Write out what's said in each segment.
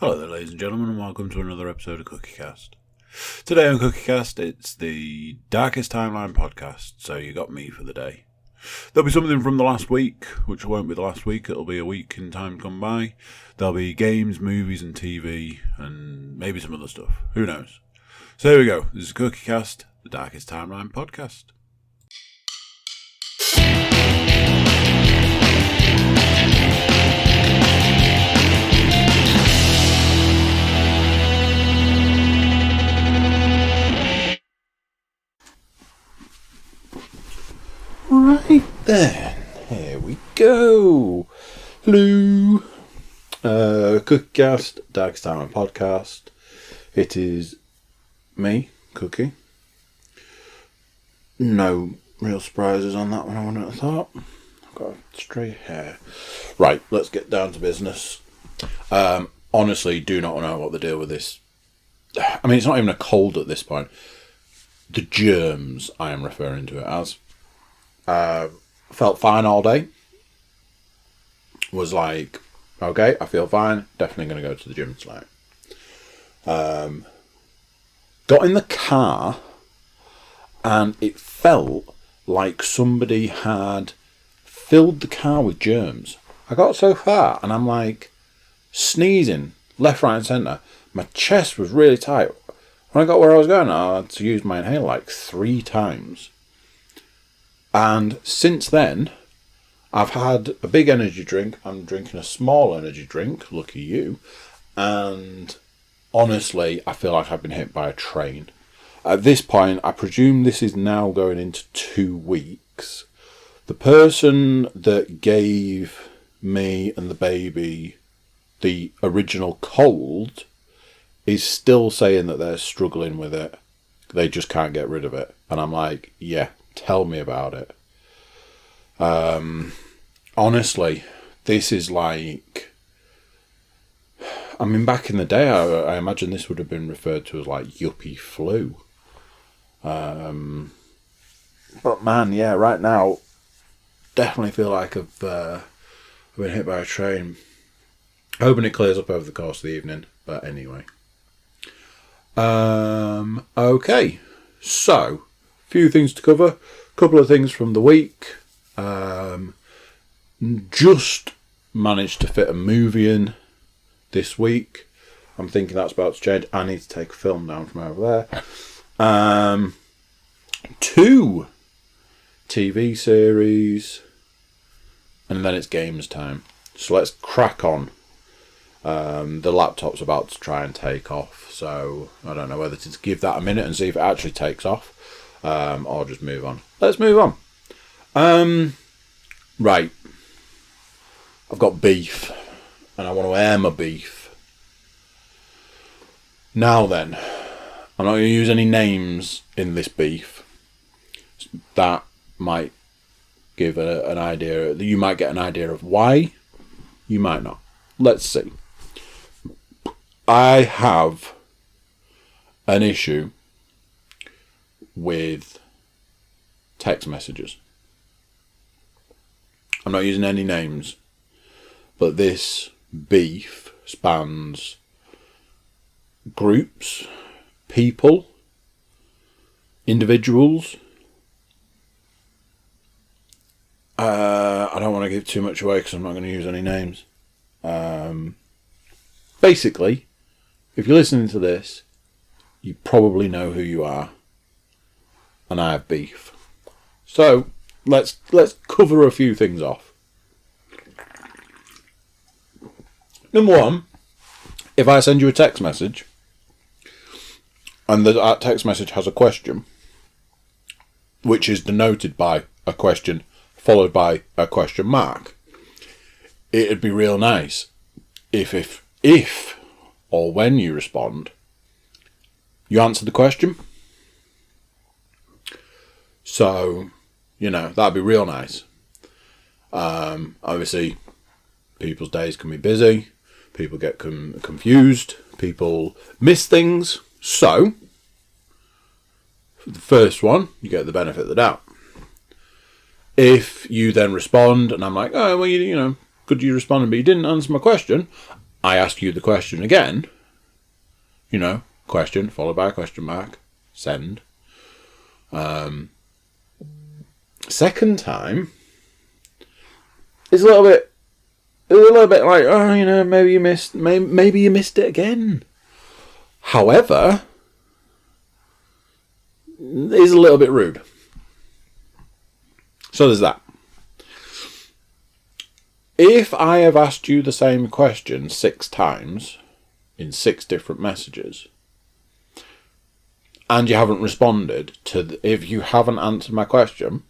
Hello there, ladies and gentlemen, and welcome to another episode of Cookiecast. Today on Cookiecast, it's the Darkest Timeline podcast, so you got me for the day. There'll be something from the last week, which won't be the last week, it'll be a week in time gone by. There'll be games, movies and TV, and maybe some other stuff. Who knows? So here we go, this is Cookiecast, the Darkest Timeline podcast. Right then, here we go. Hello, Cookiecast, Darkest Timeline podcast. It is me, Cookie. No real surprises on that one, I wouldn't have thought. I've got straight hair. Right, let's get down to business. Honestly, do not know what the deal with this. I mean, it's not even a cold at this point. The germs, I am referring to it as. Felt fine all day. Was like, okay, I feel fine. Definitely going to go to the gym tonight. Got in the car and it felt like somebody had filled the car with germs. I got so far and I'm like sneezing left, right and centre. My chest was really tight. When I got where I was going, I had to use my inhaler like 3 times. And since then, I've had a big energy drink. I'm drinking a small energy drink, lucky you. And honestly, I feel like I've been hit by a train. At this point, I presume this is now going into 2 weeks. The person that gave me and the baby the original cold is still saying that they're struggling with it. They just can't get rid of it. And I'm like, yeah. Tell me about it. Honestly, this is like... I mean, back in the day, I imagine this would have been referred to as like yuppie flu. But man, yeah, right now, definitely feel like I've been hit by a train. Hoping it clears up over the course of the evening, but anyway. Okay, so... few things to cover. Couple of things from the week. Just managed to fit a movie in this week. I'm thinking that's about to change. I need to take a film down from over there. 2 TV series. And then it's games time. So let's crack on. The laptop's about to try and take off. So I don't know whether to give that a minute and see if it actually takes off. Or just move on. Let's move on. Right. I've got beef. And I want to air my beef. Now then. I'm not going to use any names in this beef. That might give an idea. You might get an idea of why. You might not. Let's see. I have an issue with text messages. I'm not using any names, but this beef spans groups, people, individuals. I don't want to give too much away because I'm not going to use any names. Basically, if you're listening to this, you probably know who you are. And I have beef. So let's cover a few things off. Number 1, if I send you a text message and that text message has a question, which is denoted by a question followed by a question mark, it'd be real nice if or when you respond, you answer the question. So, that'd be real nice. Obviously, people's days can be busy. People get confused. People miss things. So, for the first one, you get the benefit of the doubt. If you then respond, and I'm like, oh, well, you know, could you respond, but you didn't answer my question, I ask you the question again, question followed by a question mark, send. Second time is a little bit like, maybe you missed it again. However, it's a little bit rude. So there's that. If I have asked you the same question 6 times in 6 different messages, and you haven't responded if you haven't answered my question,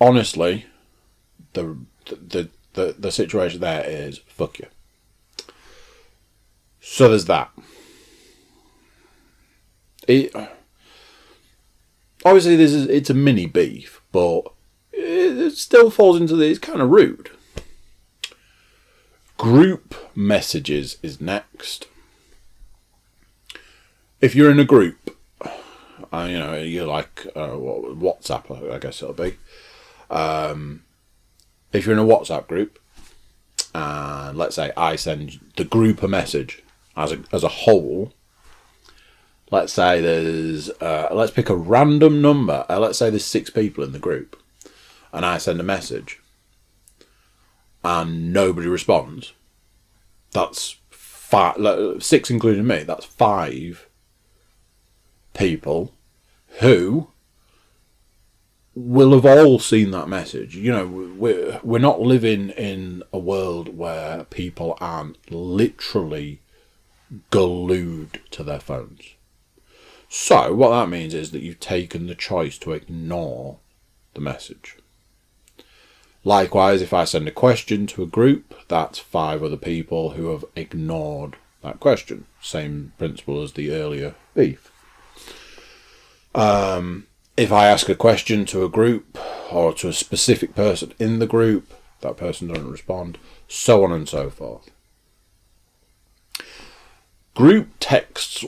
honestly, the situation there is fuck you. So there's that. Obviously, it's a mini beef, but it still falls into it's kind of rude. Group messages is next. If you're in a group, you're like WhatsApp, I guess it'll be. If you're in a WhatsApp group, and let's say I send the group a message as a whole. Let's say there's, let's pick a random number. Let's say there's 6 people in the group, and I send a message, and nobody responds. That's 6 including me. That's 5 people who will have all seen that message. We're not living in a world where people aren't literally glued to their phones. So what that means is that you've taken the choice to ignore the message. Likewise, if I send a question to a group, that's 5 other people who have ignored that question. Same principle as the earlier beef. If I ask a question to a group or to a specific person in the group, that person doesn't respond, so on and so forth. Group texts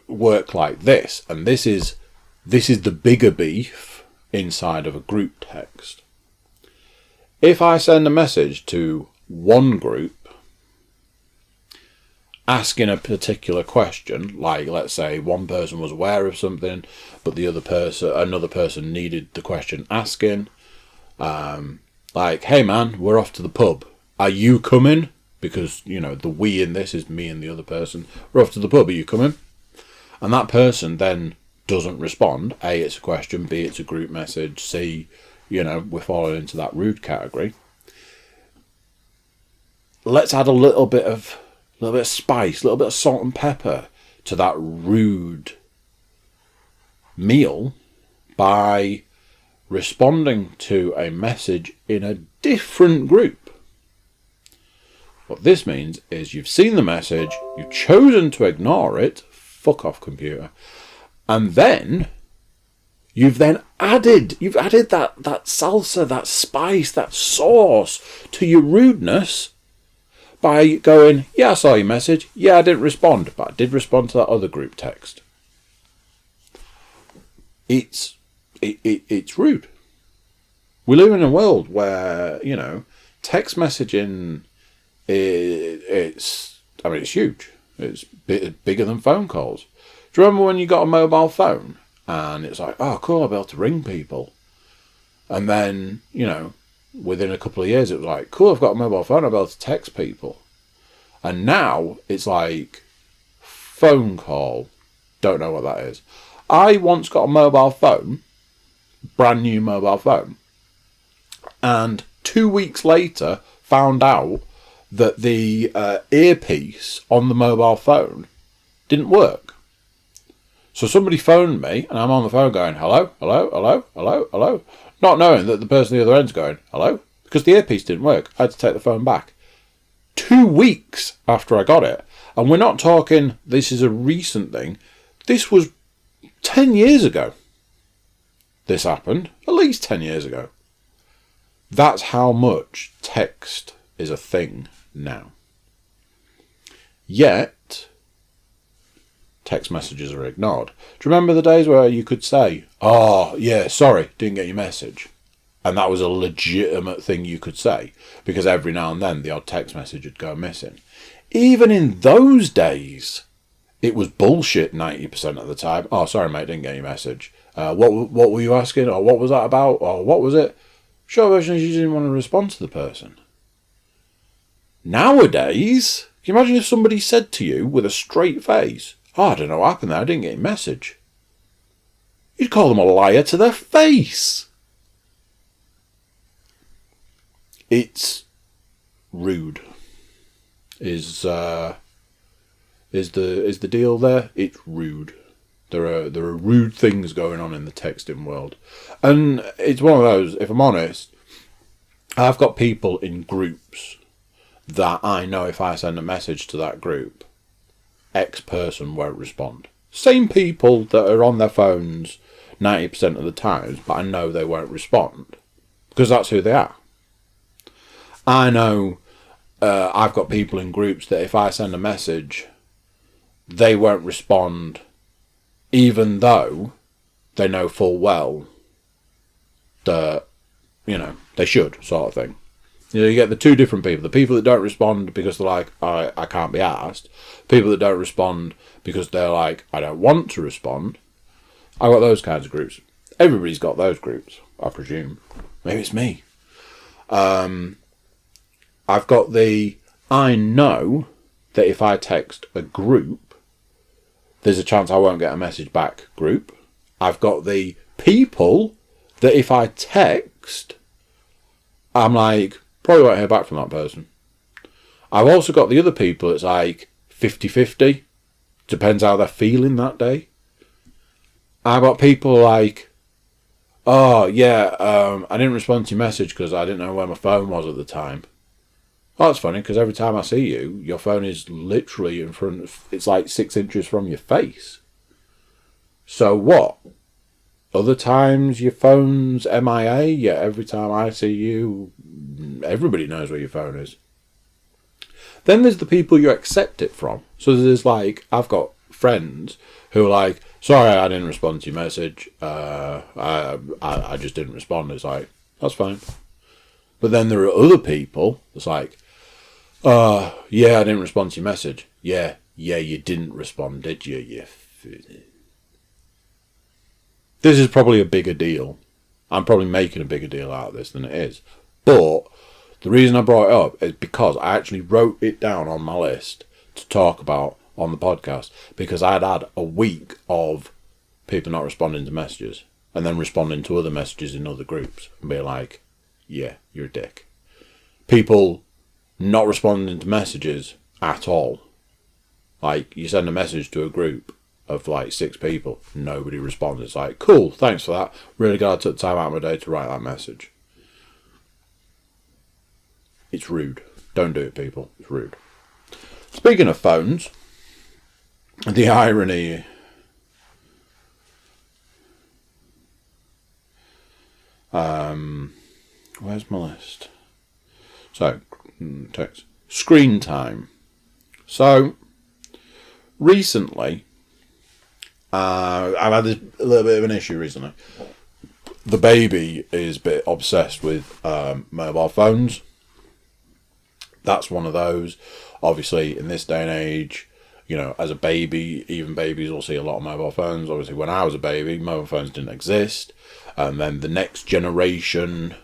work like this, and this is the bigger beef inside of a group text. If I send a message to one group asking a particular question, like let's say one person was aware of something, but another person needed the question asking, like, hey man, we're off to the pub. Are you coming? Because, the we in this is me and the other person. We're off to the pub. Are you coming? And that person then doesn't respond. A, it's a question. B, it's a group message. C, we're falling into that rude category. Let's add a little bit of spice, a little bit of salt and pepper to that rude meal by responding to a message in a different group. What this means is you've seen the message, you've chosen to ignore it, fuck off computer, and then you've added that salsa, that spice, that sauce to your rudeness by going, yeah, I saw your message, yeah, I didn't respond, but I did respond to that other group text. It's rude. We live in a world where, text messaging it's huge. It's bigger than phone calls. Do you remember when you got a mobile phone and it's like, oh cool, I'll be able to ring people, and then within a couple of years it was like, cool, I've got a mobile phone, I'll be able to text people, and now it's like phone call, don't know what that is. I once got a mobile phone, brand new mobile phone, and 2 weeks later found out that the earpiece on the mobile phone didn't work. So somebody phoned me, and I'm on the phone going, hello, hello, hello, hello, hello, not knowing that the person at the other end's going, hello, because the earpiece didn't work. I had to take the phone back. 2 weeks after I got it. And we're not talking, this is a recent thing. This was 10 years ago. This happened, at least 10 years ago. That's how much text is a thing now. Yet, text messages are ignored. Do you remember the days where you could say, oh, yeah, sorry, didn't get your message? And that was a legitimate thing you could say, because every now and then the odd text message would go missing. Even in those days, it was bullshit 90% of the time. Oh, sorry, mate, didn't get your message. What were you asking? Or what was that about? Or what was it? Short version is you didn't want to respond to the person. Nowadays, can you imagine if somebody said to you with a straight face, oh, I don't know what happened there, I didn't get your message. You'd call them a liar to their face. It's rude. Is the deal there? It's rude. There are rude things going on in the texting world, and it's one of those. If I'm honest, I've got people in groups that I know if I send a message to that group, X person won't respond. Same people that are on their phones 90% of the times, but I know they won't respond because that's who they are. I know I've got people in groups that if I send a message, they won't respond, even though they know full well that, they should, sort of thing. You get the two different people. The people that don't respond because they're like, I can't be asked. People that don't respond because they're like, I don't want to respond. I've got those kinds of groups. Everybody's got those groups, I presume. Maybe it's me. I've got I know that if I text a group, there's a chance I won't get a message back group. I've got the people that if I text, I'm like, probably won't hear back from that person. I've also got the other people, it's like 50-50. Depends how they're feeling that day. I've got people like, oh, yeah, I didn't respond to your message because I didn't know where my phone was at the time. Oh, that's funny, because every time I see you, your phone is literally in front of, it's like 6 inches from your face. So what? Other times your phone's MIA, yet every time I see you, everybody knows where your phone is. Then there's the people you accept it from. So there's like, I've got friends who are like, sorry, I didn't respond to your message. I just didn't respond. It's like, that's fine. But then there are other people that's like, yeah, I didn't respond to your message. Yeah, you didn't respond, did you? This is probably a bigger deal. I'm probably making a bigger deal out of this than it is. But the reason I brought it up is because I actually wrote it down on my list to talk about on the podcast, because I'd had a week of people not responding to messages and then responding to other messages in other groups and be like, yeah, you're a dick. People not responding to messages at all. Like, you send a message to a group of like 6 people, nobody responds. It's like, cool, thanks for that. Really glad I took the time out of my day to write that message. It's rude. Don't do it, people. It's rude. Speaking of phones, the irony. Where's my list? So, text. Screen time. So, recently, I've had a little bit of an issue recently. The baby is a bit obsessed with mobile phones. That's one of those. Obviously, in this day and age, as a baby, even babies will see a lot of mobile phones. Obviously, when I was a baby, mobile phones didn't exist. And then the next generation,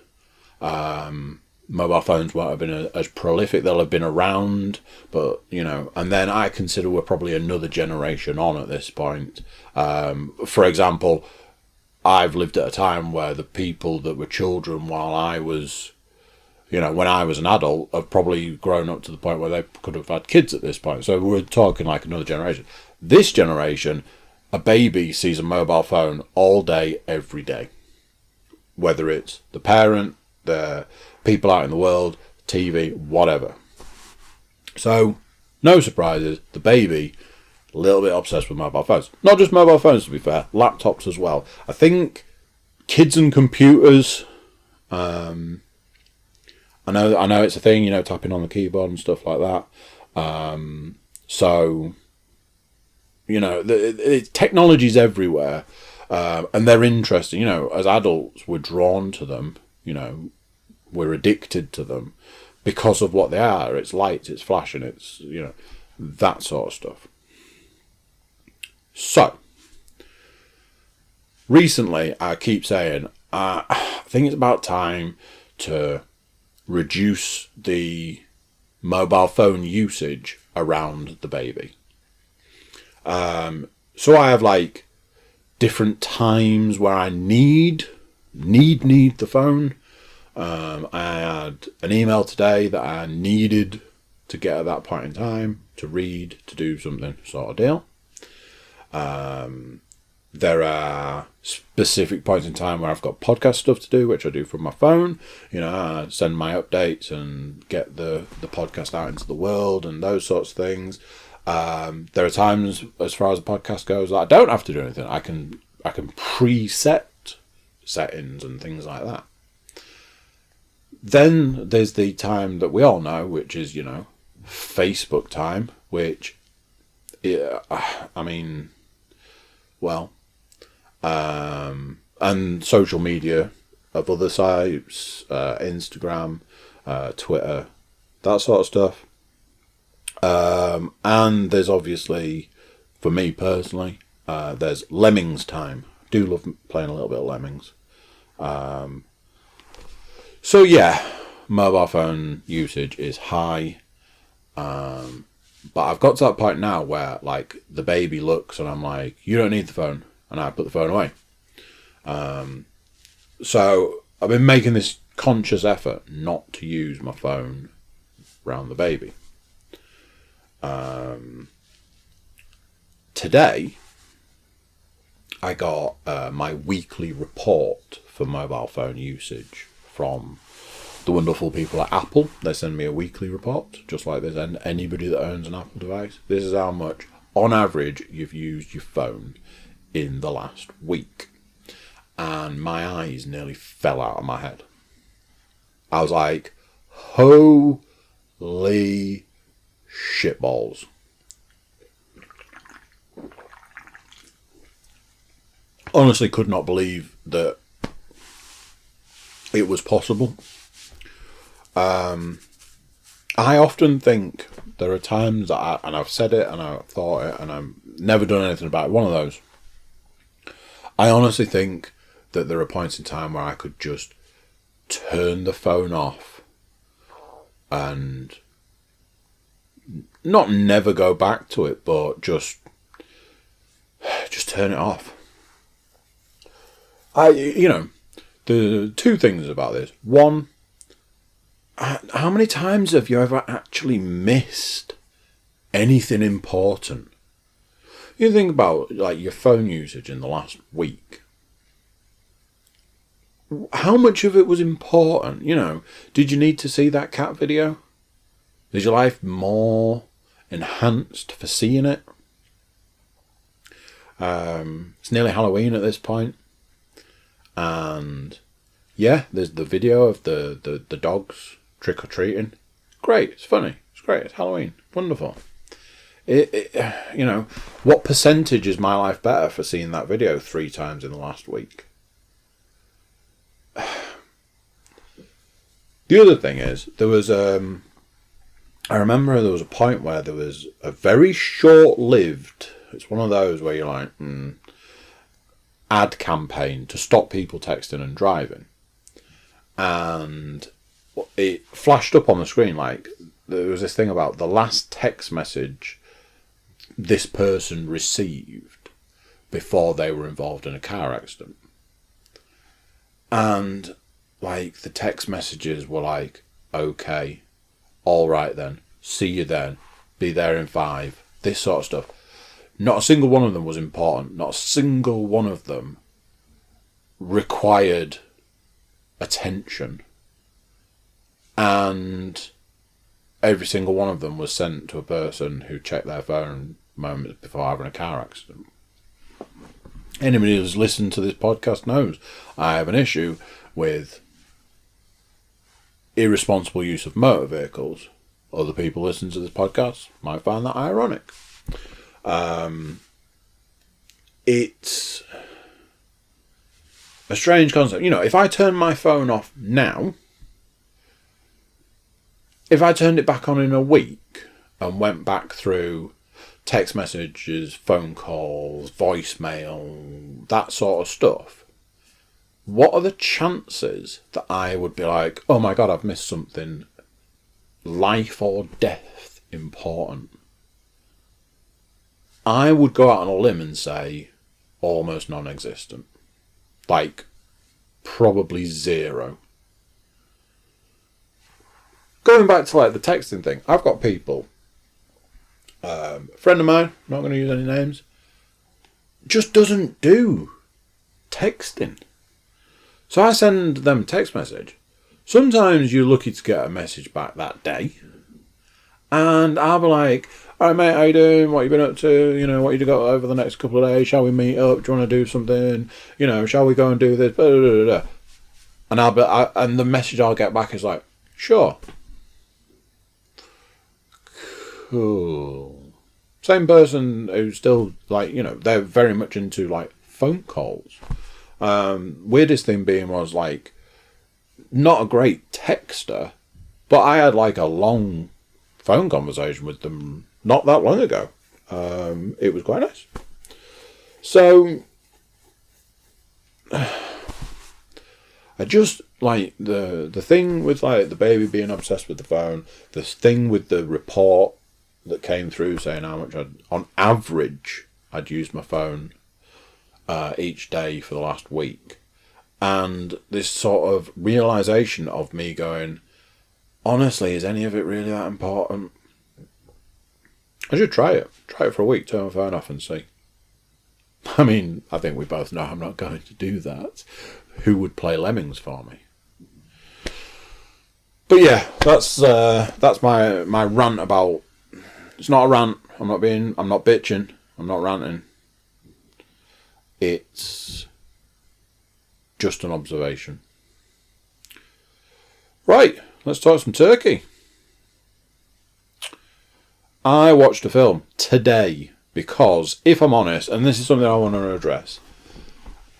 mobile phones won't have been as prolific. They'll have been around, but, and then I consider we're probably another generation on at this point. For example, I've lived at a time where the people that were children while I was, when I was an adult, have probably grown up to the point where they could have had kids at this point. So we're talking like another generation. This generation, a baby sees a mobile phone all day, every day. Whether it's the parent, the people out in the world, TV, whatever. So, no surprises, the baby, a little bit obsessed with mobile phones. Not just mobile phones, to be fair, laptops as well. I think kids and computers, I know it's a thing, tapping on the keyboard and stuff like that. So, technology's everywhere. And they're interesting, as adults, we're drawn to them. we're addicted to them because of what they are. It's lights, it's flashing, it's, that sort of stuff. So, recently, I keep saying, I think it's about time to reduce the mobile phone usage around the baby. So I have like different times where I need the phone. I had an email today that I needed to get at that point in time, to read, to do something sort of deal. There are specific points in time where I've got podcast stuff to do, which I do from my phone. I send my updates and get the podcast out into the world and those sorts of things. There are times, as far as the podcast goes, that I don't have to do anything. I can preset settings and things like that. Then there's the time that we all know, which is, Facebook time, which, and social media of other sites, Instagram, Twitter, that sort of stuff. And there's obviously, for me personally, there's Lemmings time. I do love playing a little bit of Lemmings. So yeah, mobile phone usage is high. But I've got to that point now where, like, the baby looks and I'm like, you don't need the phone. And I put the phone away. So I've been making this conscious effort not to use my phone around the baby. Today, I got my weekly report for mobile phone usage from the wonderful people at Apple. They send me a weekly report, just like there's anybody that owns an Apple device. This is how much, on average, you've used your phone in the last week. And my eyes nearly fell out of my head. I was like, holy shitballs. Honestly could not believe that it was possible. I often think there are times that and I've said it and I've thought it and I've never done anything about it. One of those. I honestly think that there are points in time where I could just turn the phone off and not never go back to it, but just turn it off. The two things about this. One, how many times have you ever actually missed anything important? You think about, like, your phone usage in the last week. How much of it was important? Did you need to see that cat video? Is your life more enhanced for seeing it? It's nearly Halloween at this point. And yeah, there's the video of the dogs trick-or-treating. Great, it's funny, it's great, it's Halloween, wonderful. What percentage is my life better for seeing that video 3 times in the last week? The other thing is, there was, I remember there was a point where there was a very short-lived, it's one of those where you're like, ad campaign to stop people texting and driving. And it flashed up on the screen, like, there was this thing about the last text message this person received before they were involved in a car accident. And, like, the text messages were like, okay, all right then, see you then, be there in 5, this sort of stuff. Not a single one of them was important. Not a single one of them required attention. And every single one of them was sent to a person who checked their phone moments before having a car accident. Anybody who's listened to this podcast knows I have an issue with irresponsible use of motor vehicles. Other people listening to this podcast might find that ironic. a strange concept. You know, if I turn my phone off now, if I turned it back on in a week and went back through text messages, phone calls, voicemail, that sort of stuff, what are the chances that I would be like, oh my God, I've missed something life or death important? I would go out on a limb and say almost non-existent. Like, probably zero. Going back to like the texting thing, I've got people, a friend of mine, not going to use any names, just doesn't do texting. So I send them a text message. Sometimes you're lucky to get a message back that day. And I'll be like, all right, mate, how you doing? What you been up to? You know, what you got over the next couple of days? Shall we meet up? Do you want to do something? You know, shall we go and do this? Blah, blah, blah, blah. And and the message I'll get back is like, sure. Cool. Same person who's still like, you know, they're very much into like phone calls. Weirdest thing being was like, not a great texter, but I had like a long phone conversation with them not that long ago. It was quite nice. So I just like the thing with like the baby being obsessed with the phone, this thing with the report that came through saying how much on average I'd used my phone each day for the last week, and this sort of realization of me going, honestly, is any of it really that important? I should try it for a week, turn my phone off and see. I mean, I think we both know I'm not going to do that. Who would play Lemmings for me? But yeah, that's my rant about. It's not a rant. I'm not bitching. I'm not ranting. It's just an observation. Right, let's talk some turkey. I watched a film today because, if I'm honest, and this is something I want to address,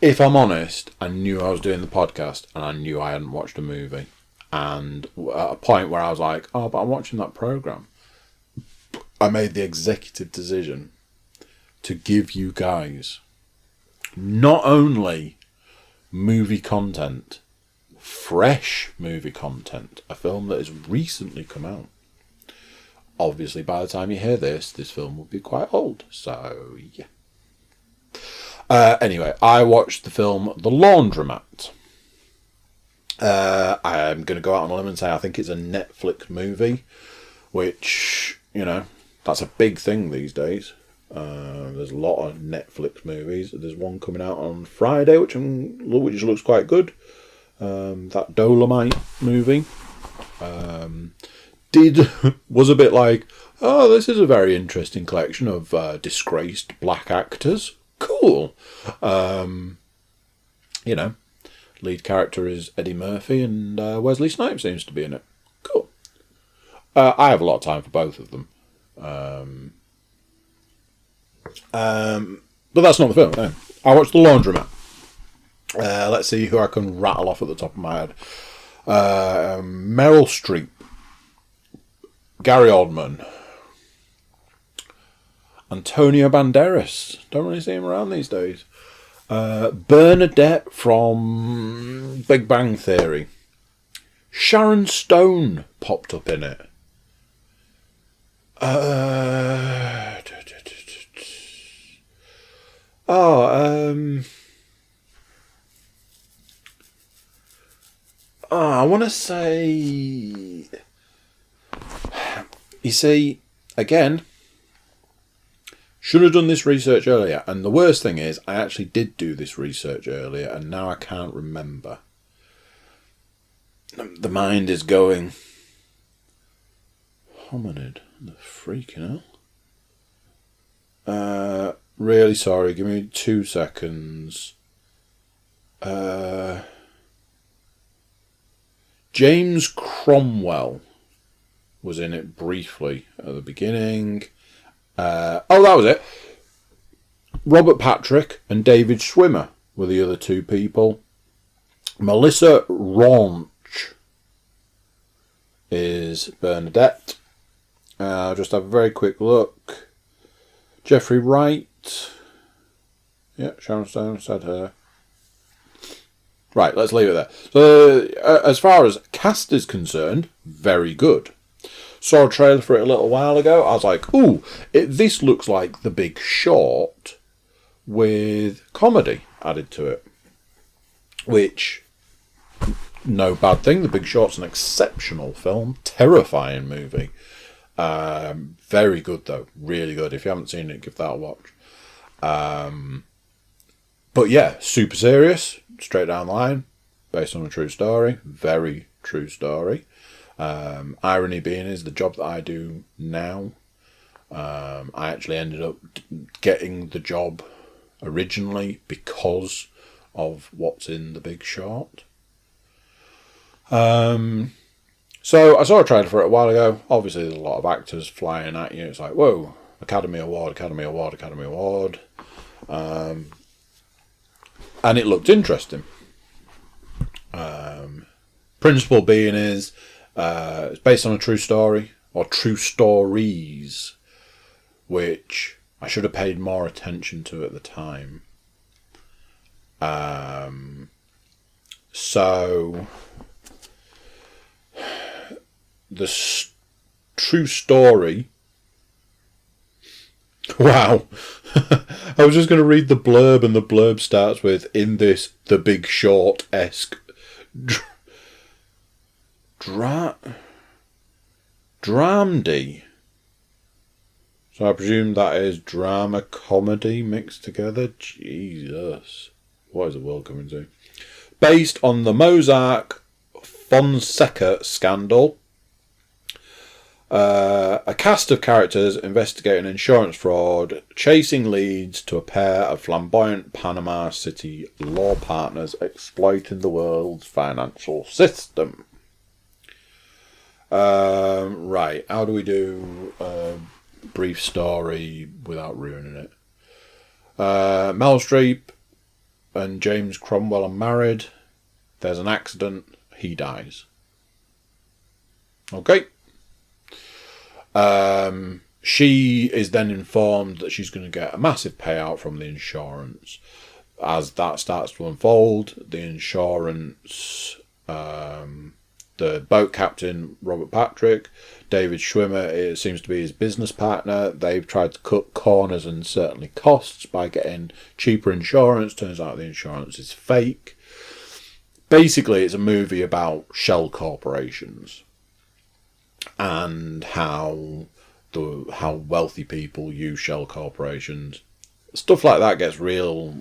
if I'm honest, I knew I was doing the podcast and I knew I hadn't watched a movie. And at a point where I was like, oh, but I'm watching that programme, I made the executive decision to give you guys not only movie content, fresh movie content, a film that has recently come out. Obviously, by the time you hear this film will be quite old. So, yeah. Anyway, I watched the film The Laundromat. I'm going to go out on a limb and say I think it's a Netflix movie, which, you know, that's a big thing these days. There's a lot of Netflix movies. There's one coming out on Friday, which looks quite good. That Dolomite movie. Was a bit like, oh, this is a very interesting collection of disgraced black actors. Cool. You know, lead character is Eddie Murphy and Wesley Snipes seems to be in it. Cool. I have a lot of time for both of them. But that's not the film. No. I watched The Laundromat. Let's see who I can rattle off at the top of my head. Meryl Streep, Gary Oldman, Antonio Banderas. Don't really see him around these days. Bernadette from Big Bang Theory. Sharon Stone popped up in it. I want to say, you see, again, should have done this research earlier. And the worst thing is, I actually did do this research earlier, and now I can't remember. The mind is going, hominid, the freaking hell. Really sorry, give me 2 seconds. James Cromwell was in it briefly at the beginning. That was it. Robert Patrick and David Schwimmer were the other 2 people. Melissa Raunch is Bernadette. I'll just have a very quick look. Jeffrey Wright. Yeah, Sharon Stone said her. Right, let's leave it there. So, as far as cast is concerned, very good. Saw a trailer for it a little while ago. I was like, ooh, this looks like The Big Short with comedy added to it. Which, no bad thing. The Big Short's an exceptional film. Terrifying movie. Very good, though. Really good. If you haven't seen it, give that a watch. But yeah, super serious. Straight down the line. Based on a true story. Very true story. Irony being is the job that I do now. I actually ended up getting the job originally because of what's in The Big Short. So I saw a trailer for it a while ago. Obviously there's a lot of actors flying at you. It's like, whoa, Academy Award, Academy Award, Academy Award. And it looked interesting. Principle being is it's based on a true story, or true stories, which I should have paid more attention to at the time. So the true story. Wow. I was just going to read the blurb, and the blurb starts with, in this The Big Short-esque dramedy. So I presume that is drama comedy mixed together. Jesus. What is the world coming to? Based on the Mossack Fonseca scandal. A cast of characters investigating insurance fraud, chasing leads to a pair of flamboyant Panama City law partners exploiting the world's financial system. Right, how do we do a brief story without ruining it? Meryl Streep and James Cromwell are married. There's an accident. He dies. Okay. She is then informed that she's going to get a massive payout from the insurance. As that starts to unfold, the insurance, the boat captain, Robert Patrick, David Schwimmer, it seems to be his business partner. They've tried to cut corners and certainly costs by getting cheaper insurance. Turns out the insurance is fake. Basically, it's a movie about shell corporations and how wealthy people use shell corporations. Stuff like that gets real.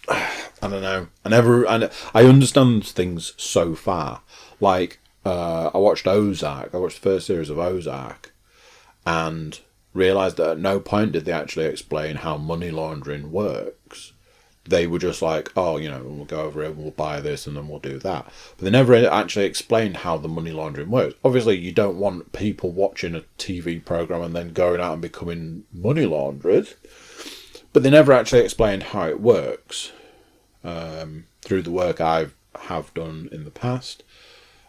I don't know. I understand things so far. Like I watched Ozark. I watched the first series of Ozark, and realised that at no point did they actually explain how money laundering works. They were just like, oh, we'll go over here and we'll buy this and then we'll do that. But they never actually explained how the money laundering works. Obviously, you don't want people watching a TV programme and then going out and becoming money launderers. But they never actually explained how it works. Through the work I have done in the past,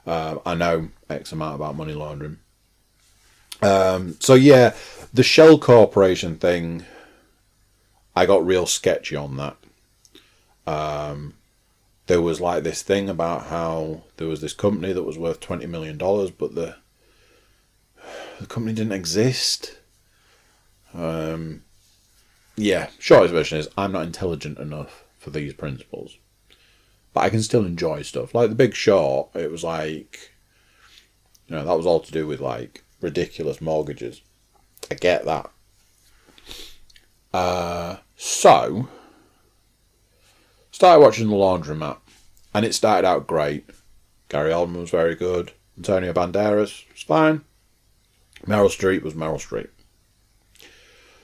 I know X amount about money laundering. So yeah, the shell corporation thing, I got real sketchy on that. There was like this thing about how there was this company that was worth $20 million, but the company didn't exist. Yeah, shortest version is I'm not intelligent enough for these principles. But I can still enjoy stuff. Like The Big Short, it was like, that was all to do with like ridiculous mortgages. I get that. So started watching The Laundromat, and it started out great. Gary Oldman was very good. Antonio Banderas was fine. Meryl Streep was Meryl Streep.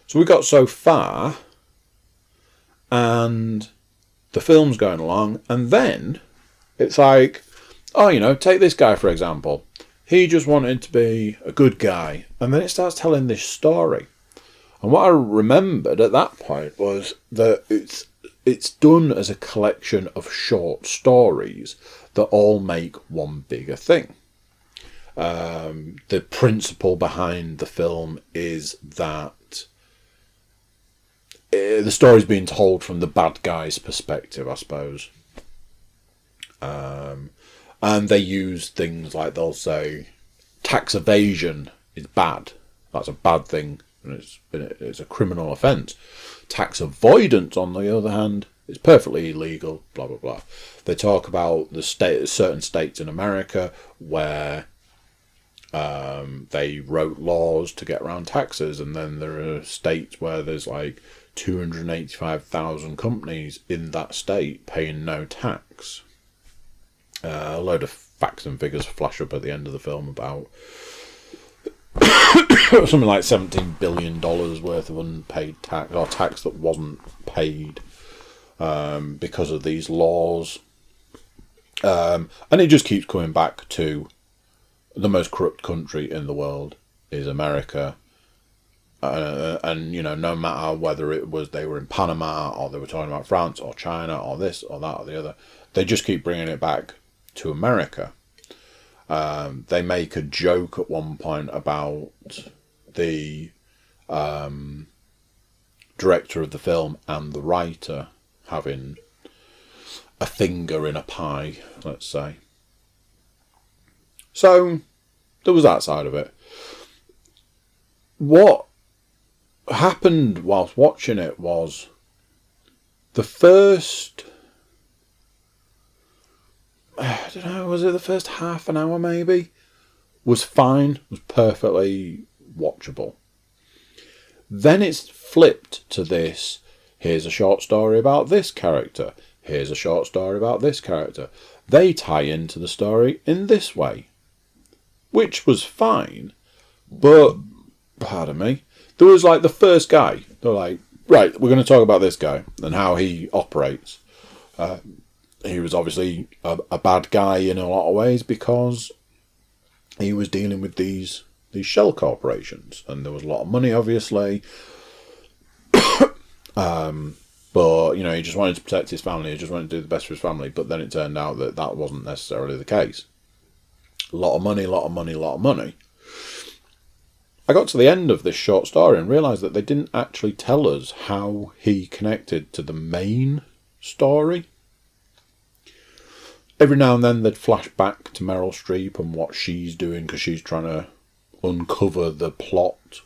So we got so far, and the film's going along, and then it's like, take this guy for example. He just wanted to be a good guy, and then it starts telling this story. And what I remembered at that point was that it's done as a collection of short stories that all make one bigger thing. The principle behind the film is that the story's being told from the bad guy's perspective, I suppose. And they use things like, they'll say tax evasion is bad. That's a bad thing, and it's a criminal offence. Tax avoidance, on the other hand, is perfectly illegal, blah, blah, blah. They talk about certain states in America where they wrote laws to get around taxes, and then there are states where there's like 285,000 companies in that state paying no tax. A load of facts and figures flash up at the end of the film about something like $17 billion worth of unpaid tax, or tax that wasn't paid because of these laws. And it just keeps coming back to the most corrupt country in the world is America. And, no matter whether it was they were in Panama or they were talking about France or China or this or that or the other, they just keep bringing it back to America. They make a joke at one point about the director of the film and the writer having a finger in a pie, let's say. So there was that side of it. What happened whilst watching it was the first, I don't know, was it the first half an hour maybe? Was fine, was perfectly watchable. Then it's flipped to this, here's a short story about this character, here's a short story about this character. They tie into the story in this way, which was fine, but, pardon me, there was like the first guy, they're like, right, we're going to talk about this guy and how he operates. He was obviously a bad guy in a lot of ways because he was dealing with these shell corporations, and there was a lot of money, obviously. But, he just wanted to protect his family, he just wanted to do the best for his family, but then it turned out that that wasn't necessarily the case. A lot of money, a lot of money, a lot of money. I got to the end of this short story and realised that they didn't actually tell us how he connected to the main story. Every now and then they'd flash back to Meryl Streep and what she's doing because she's trying to uncover the plot.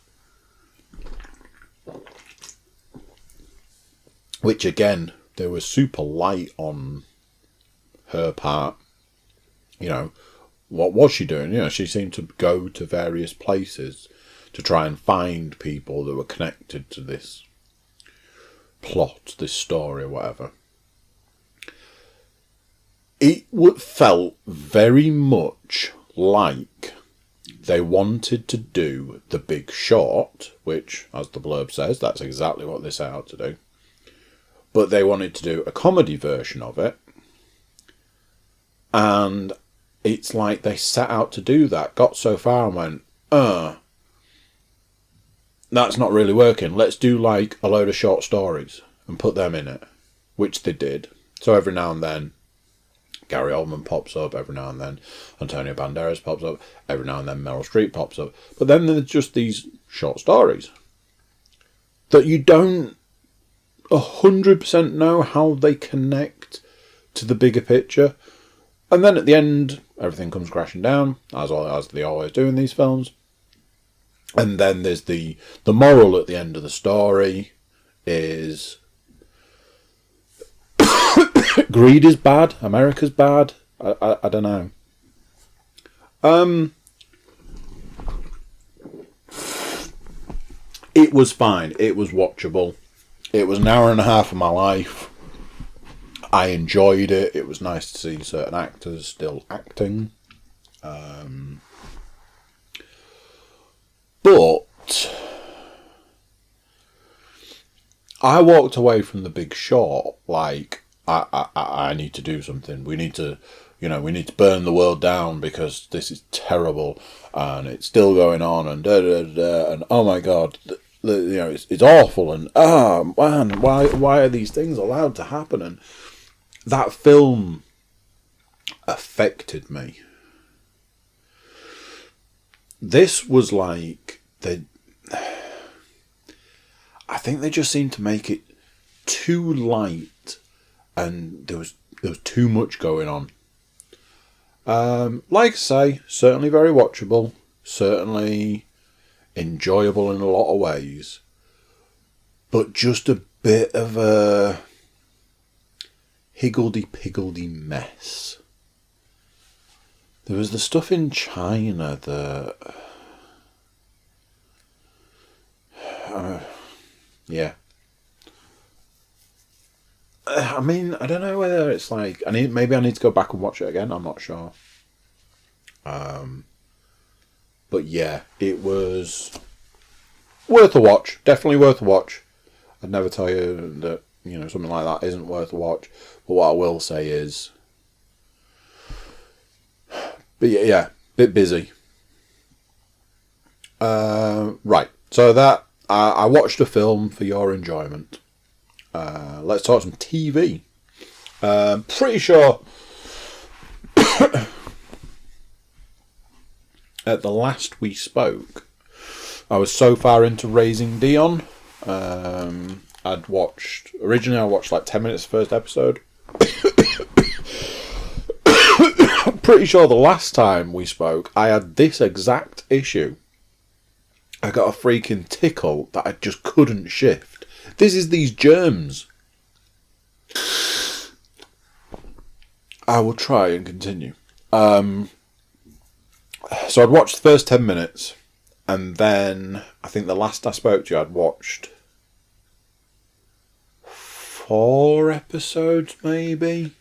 Which, again, they were super light on her part. What was she doing? She seemed to go to various places to try and find people that were connected to this plot, this story, or whatever. It felt very much like they wanted to do The Big Short, which, as the blurb says, that's exactly what they set out to do. But they wanted to do a comedy version of it. And it's like they set out to do that, got so far and went, that's not really working. Let's do like a load of short stories and put them in it, which they did. So every now and then, Gary Oldman pops up, every now and then Antonio Banderas pops up, every now and then Meryl Streep pops up. But then there's just these short stories that you don't 100% know how they connect to the bigger picture. And then at the end, everything comes crashing down, as they always do in these films. And then there's the moral at the end of the story is greed is bad, America's bad. I don't know. It was fine. It was watchable. It was an hour and a half of my life. I enjoyed it. It was nice to see certain actors still acting. But I walked away from The Big Short like I need to do something. We need to burn the world down because this is terrible and it's still going on and and oh my god, it's awful, and oh man, why are these things allowed to happen? And that film affected me. This was like I think they just seemed to make it too light, and there was too much going on. Like I say, certainly very watchable, certainly enjoyable in a lot of ways, but just a bit of a higgledy-piggledy mess. There was the stuff in China that... yeah. I mean, I don't know whether it's like... maybe I need to go back and watch it again, I'm not sure. But yeah, it was worth a watch. Definitely worth a watch. I'd never tell you that, something like that isn't worth a watch. But what I will say is... But yeah, bit busy. Right, so that... I watched a film for your enjoyment. Let's talk some TV. Pretty sure at the last we spoke, I was so far into Raising Dion. Originally I watched like 10 minutes of the first episode. Pretty sure the last time we spoke, I had this exact issue. I got a freaking tickle that I just couldn't shift. This is these germs. I will try and continue. So I'd watched the first 10 minutes, and then I think the last I spoke to you, I'd watched 4 episodes, maybe.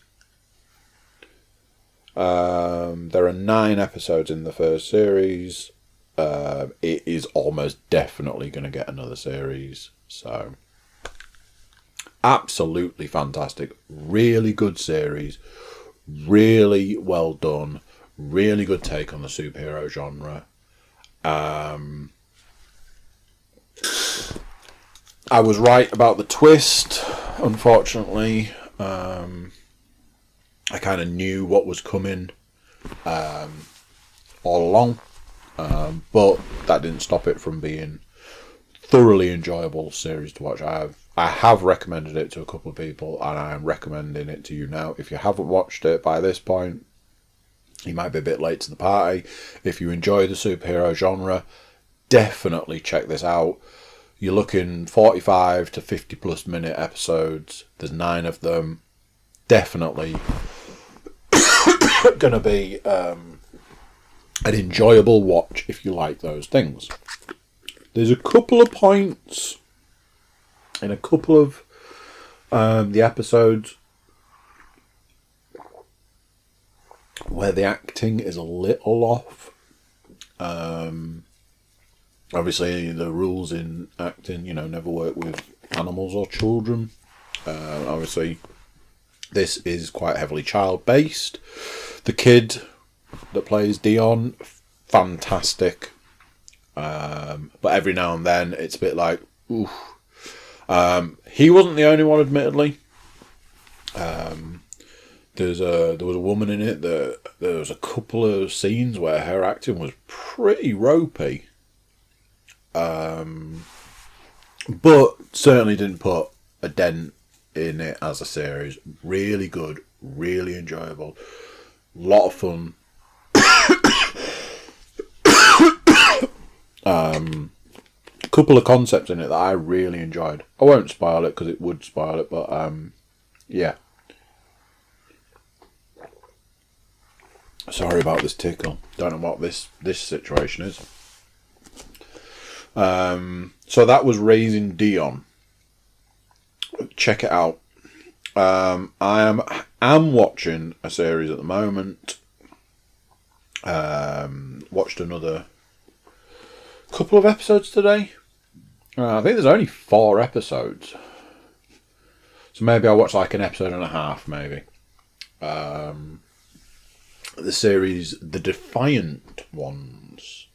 There are 9 episodes in the first series. It is almost definitely going to get another series. So, absolutely fantastic. Really good series. Really well done. Really good take on the superhero genre. I was right about the twist, unfortunately. I kind of knew what was coming all along. But that didn't stop it from being thoroughly enjoyable series to watch. I have recommended it to a couple of people, and I am recommending it to you now. If you haven't watched it by this point, you might be a bit late to the party. If you enjoy the superhero genre, definitely check this out. You're looking 45 to 50 plus minute episodes. There's 9 of them. Definitely going to be an enjoyable watch if you like those things. There's a couple of points in a couple of the episodes where the acting is a little off. Obviously, the rules in acting, never work with animals or children. Obviously, this is quite heavily child-based. The kid that plays Dion, fantastic. But every now and then, it's a bit like, oof. He wasn't the only one, admittedly. There was a woman in it that there was a couple of scenes where her acting was pretty ropey. But certainly didn't put a dent in it as a series. Really good, really enjoyable, lot of fun. Couple of concepts in it that I really enjoyed. I won't spoil it because it would spoil it, but yeah. Sorry about this tickle. Don't know what this situation is. So that was Raising Dion. Check it out. I am watching a series at the moment. Watched another couple of episodes today. I think there's only 4 episodes. So maybe I'll watch like an episode and a half, maybe. The series The Defiant Ones.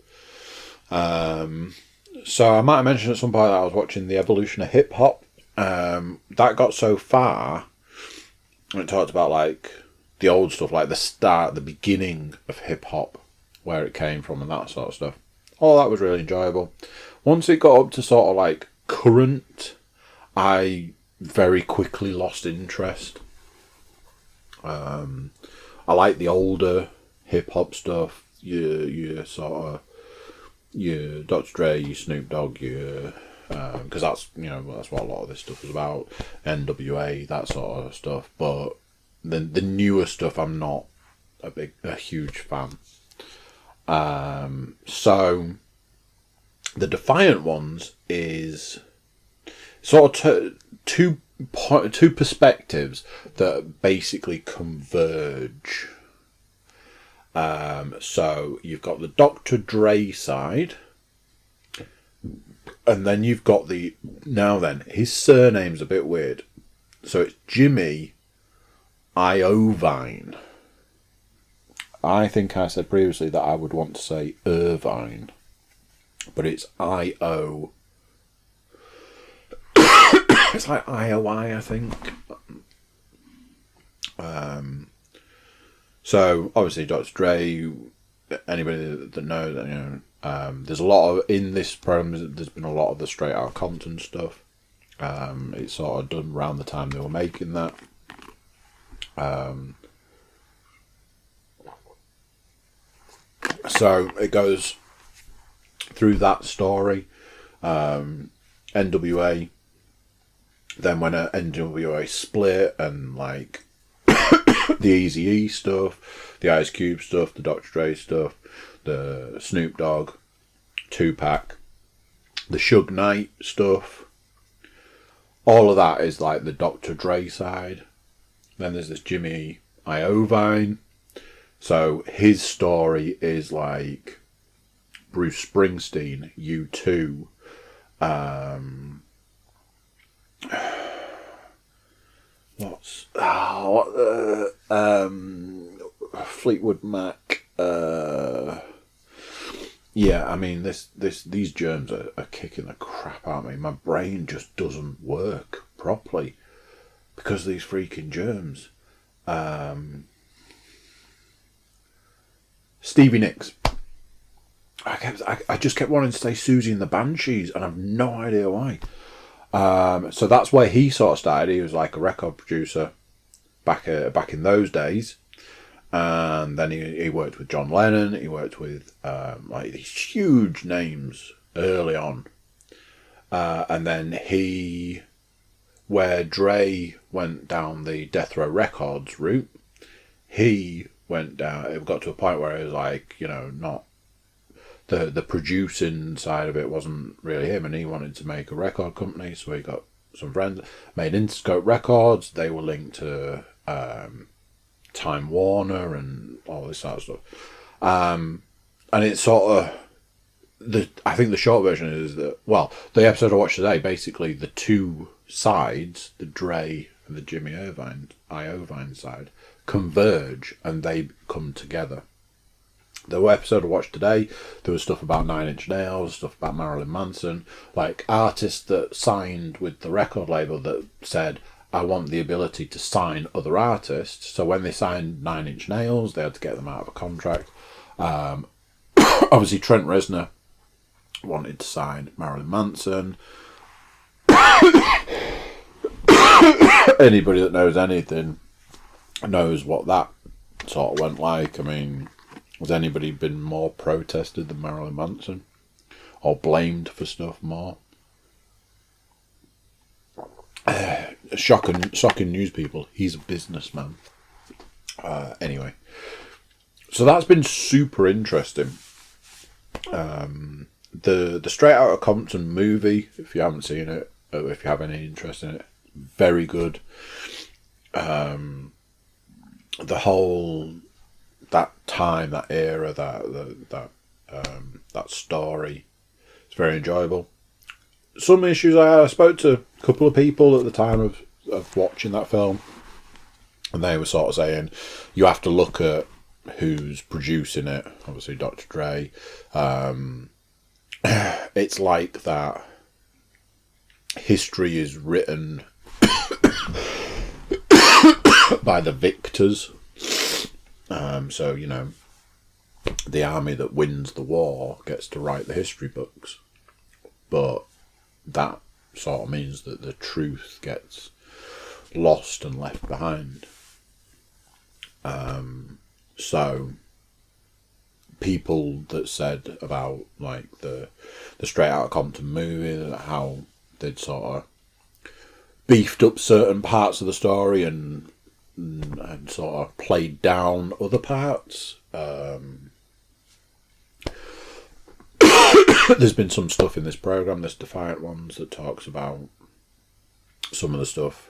So I might have mentioned at some point that I was watching The Evolution of Hip Hop. That got so far, and it talked about like the old stuff, like the start, the beginning of hip hop, where it came from and that sort of stuff. All that was really enjoyable. Once it got up to sort of like current, I very quickly lost interest. I like the older hip hop stuff. Your sort of your Dr. Dre, your Snoop Dogg, your because that's that's what a lot of this stuff is about. NWA, that sort of stuff. But the newer stuff, I'm not a huge fan. So the Defiant ones is sort of two perspectives that basically converge. So you've got the Dr. Dre side, and then you've got his surname's a bit weird. So it's Jimmy Iovine. I think I said previously that I would want to say Irvine, but it's I-O. It's like I-O-I, I think. So obviously Dr. Dre, anybody that knows, there's a lot of, in this program, there's been a lot of the Straight Outta Compton stuff. It's sort of done around the time they were making that. So it goes through that story. NWA, then when NWA split, and like the Eazy-E stuff, the Ice Cube stuff, the Dr. Dre stuff, the Snoop Dogg, Tupac, the Suge Knight stuff. All of that is like the Dr. Dre side. Then there's this Jimmy Iovine. So his story is like Bruce Springsteen, U2, Fleetwood Mac. Yeah, I mean these germs are kicking the crap out of me. My brain just doesn't work properly because of these freaking germs. Stevie Nicks. I just kept wanting to say Susie and the Banshees, and I've no idea why. So that's where he sort of started. He was like a record producer back in those days, and then he worked with John Lennon. He worked with like these huge names early on, and then where Dre went down the Death Row Records route, he went down. It got to a point where it was like, not the producing side of it wasn't really him, and he wanted to make a record company. So he got some friends, made Interscope Records. They were linked to Time Warner and all this sort of stuff. And it's sort of I think the short version is that, well, the episode I watched today, basically the two sides, the Dre and the Jimmy Iovine side, converge and they come together. The episode I watched today, there was stuff about Nine Inch Nails, stuff about Marilyn Manson, like artists that signed with the record label that said, I want the ability to sign other artists. So when they signed Nine Inch Nails, they had to get them out of a contract. Obviously Trent Reznor wanted to sign Marilyn Manson. Anybody that knows anything knows what that sort of went like. I mean, has anybody been more protested than Marilyn Manson? Or blamed for stuff more? Shocking news, people. He's a businessman. Anyway. So that's been super interesting. The Straight Outta Compton movie, if you haven't seen it, or if you have any interest in it, very good. The whole that time, that era, that story, it's very enjoyable. Some issues I spoke to a couple of people at the time of watching that film, and they were sort of saying you have to look at who's producing it. Obviously Dr. Dre, it's like that history is written by the victors. So, you know, the army that wins the war gets to write the history books. But that sort of means that the truth gets lost and left behind. So people that said about like the Straight Outta Compton movie, how they'd sort of beefed up certain parts of the story and sort of played down other parts. There's been some stuff in this program, this Defiant Ones, that talks about some of the stuff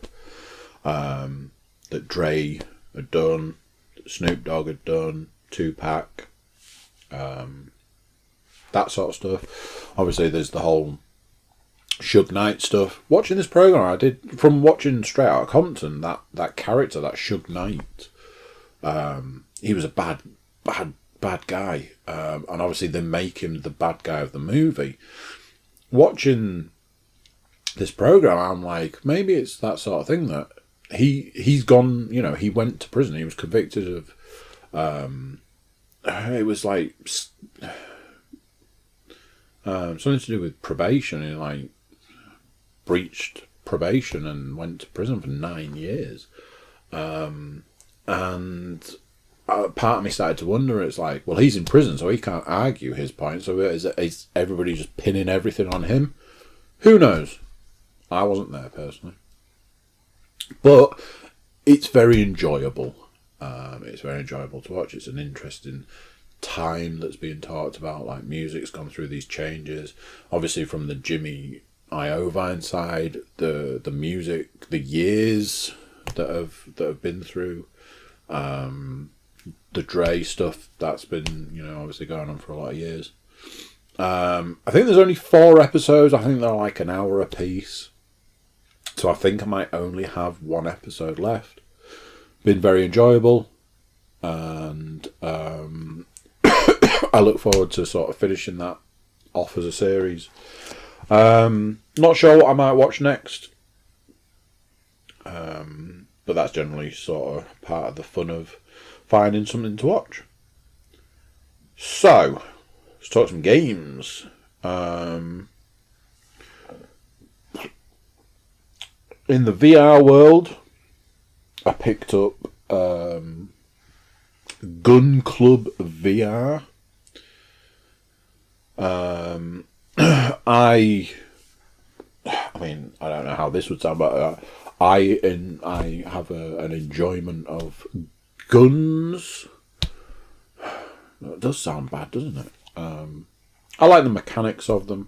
that Dre had done, that Snoop Dogg had done, Tupac, that sort of stuff. Obviously, there's the whole Suge Knight stuff. Watching this program, I did, from watching Straight Outta Compton, that character, that Suge Knight, he was a bad guy, and obviously they make him the bad guy of the movie. Watching this program, I'm like, maybe it's that sort of thing that he's gone. You know, he went to prison. He was convicted of. It was like something to do with probation. He like breached probation and went to prison for 9 years. And part of me started to wonder, it's like, well, he's in prison, so he can't argue his point. So is everybody just pinning everything on him? Who knows? I wasn't there personally. But it's very enjoyable. It's very enjoyable to watch. It's an interesting time that's being talked about. Like, music's gone through these changes. Obviously, from the Jimmy Iovine side, the music, the years that have been through, the Dre stuff that's been, you know, obviously going on for a lot of years. I think there's only 4 episodes. I think they're like an hour a piece. So I think I might only have 1 episode left. Been very enjoyable, and I look forward to sort of finishing that off as a series. Not sure what I might watch next, but that's generally sort of part of the fun of finding something to watch. So, let's talk some games. In the VR world, I picked up Gun Club VR. I mean, I don't know how this would sound, but I have an enjoyment of guns. It does sound bad, doesn't it? I like the mechanics of them.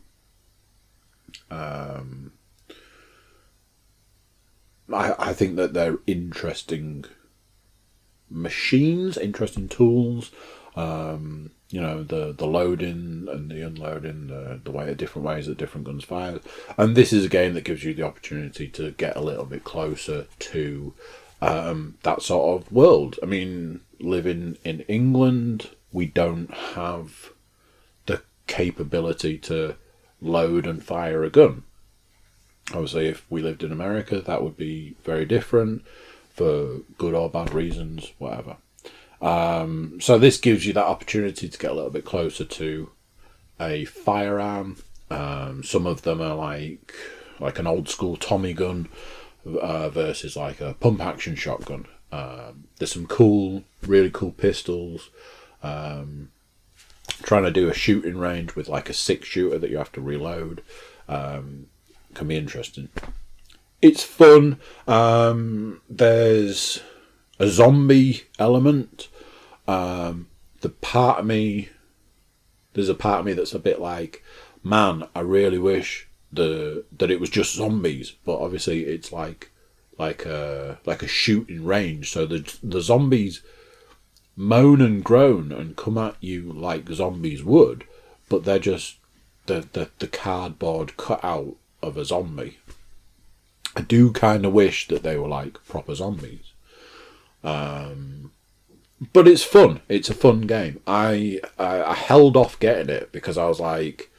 I think that they're interesting machines, interesting tools. You know, the loading and the unloading, the way of different ways that different guns fire. And this is a game that gives you the opportunity to get a little bit closer to that sort of world. I mean, living in England, we don't have the capability to load and fire a gun. Obviously, if we lived in America, that would be very different for good or bad reasons, whatever. So this gives you that opportunity to get a little bit closer to a firearm. Some of them are like an old school Tommy gun versus like a pump action shotgun. There's some really cool pistols. Trying to do a shooting range with like a 6-shooter that you have to reload. Can be interesting. It's fun. There's a zombie element. There's a part of me that's a bit like, man, I really wish that it was just zombies, but obviously it's like a shooting range. So the zombies moan and groan and come at you like zombies would, but they're just the cardboard cutout of a zombie. I do kind of wish that they were like proper zombies. But it's fun. It's a fun game. I held off getting it because I was like,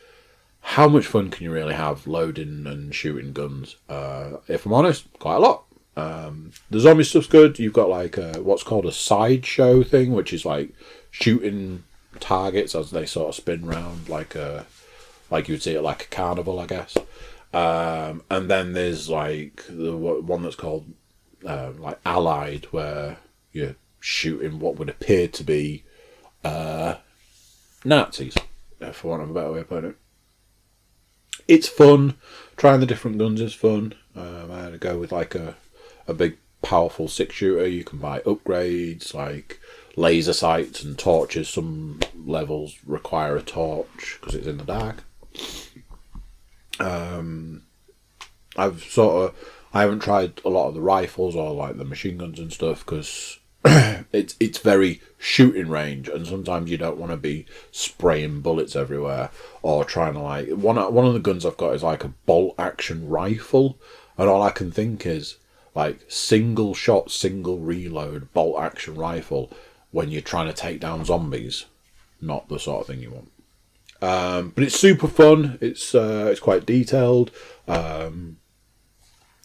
how much fun can you really have loading and shooting guns? If I'm honest, quite a lot. The zombie stuff's good. You've got like what's called a sideshow thing, which is like shooting targets as they sort of spin round, like you would see it like a carnival, I guess. And then there's like the one that's called like Allied, where you're shooting what would appear to be Nazis, for want of a better way of putting it. It's fun. Trying the different guns is fun. I had to go with like a big powerful 6-shooter. You can buy upgrades like laser sights and torches. Some levels require a torch because it's in the dark. I haven't tried a lot of the rifles or like the machine guns and stuff because it's very shooting range, and sometimes you don't want to be spraying bullets everywhere or trying to like one of the guns I've got is like a bolt action rifle, and all I can think is like single shot, single reload bolt action rifle when you're trying to take down zombies. Not the sort of thing you want. But it's super fun. It's quite detailed.